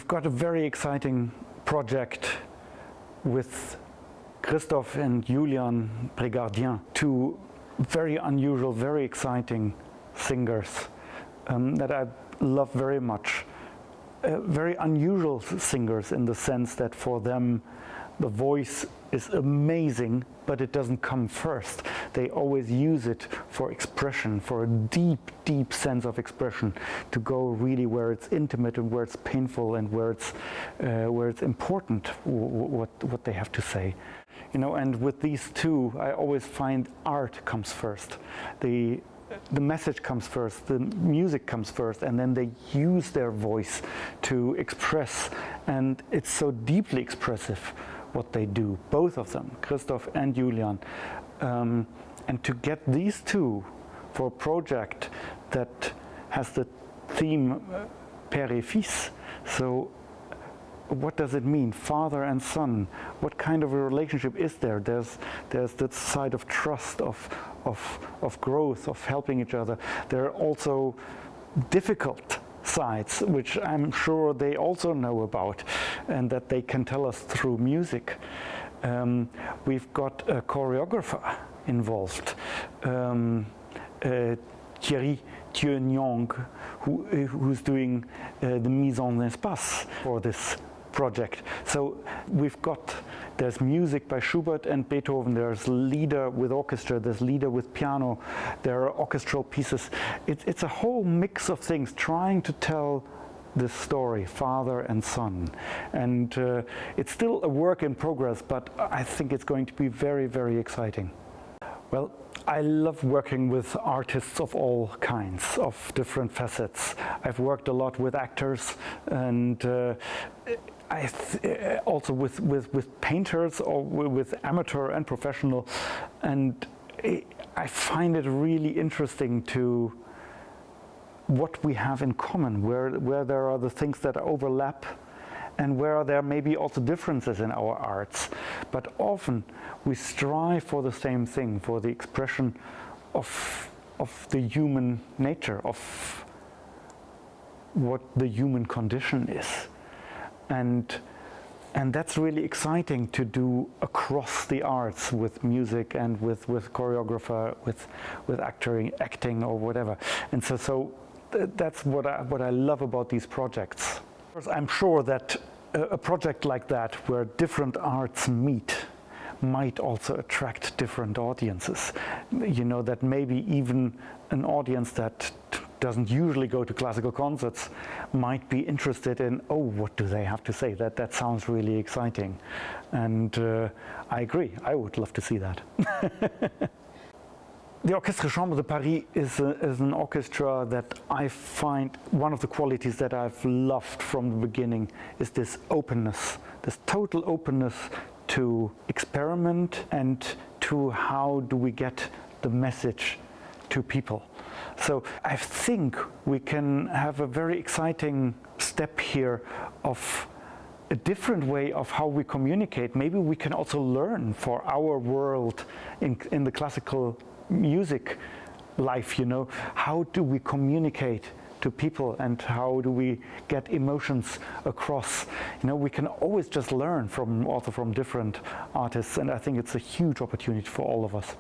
We've got a very exciting project with Christoph and Julian Pregardien, two very unusual, very exciting singers that I love very much. Very unusual singers in the sense that for them the voice is amazing, but it doesn't come first. They always use it for expression, for a deep, deep sense of expression, to go really where it's intimate and where it's painful and where it's important what they have to say. You know, and with these two, I always find art comes first. The message comes first, the music comes first, and then they use their voice to express, and it's so deeply expressive what they do, both of them, Christoph and Julian. And to get these two for a project that has the theme Père et fils, so what does it mean, father and son? What kind of a relationship is there? There's that side of trust, of growth, of helping each other. There are also difficult sides, which I'm sure they also know about, and that they can tell us through music. We've got a choreographer involved, Thierry Thieû Niang, who's doing the mise en espace for this project. So there's music by Schubert and Beethoven, there's lieder with orchestra, there's lieder with piano, there are orchestral pieces. It's a whole mix of things trying to tell this story, father and son. And it's still a work in progress, but I think it's going to be very, very exciting. Well, I love working with artists of all kinds, of different facets. I've worked a lot with actors, and also with painters, or with amateur and professional, and I find it really interesting to what we have in common, where there are the things that overlap, and where there may be also differences in our arts. But often we strive for the same thing, for the expression of the human nature, of what the human condition is. And that's really exciting to do across the arts, with music and with choreographer, with acting or whatever. And so that's what I love about these projects. I'm sure that a project like that, where different arts meet, might also attract different audiences. You know, that maybe even an audience that doesn't usually go to classical concerts might be interested in, oh, what do they have to say? That sounds really exciting. And I agree, I would love to see that. The Orchestre Chambre de Paris is an orchestra that I find one of the qualities that I've loved from the beginning is this openness, this total openness to experiment and to how do we get the message to people. So I think we can have a very exciting step here of a different way of how we communicate. Maybe we can also learn for our world in the classical music life, you know, how do we communicate to people and how do we get emotions across? You know, we can always just learn from different artists, and I think it's a huge opportunity for all of us.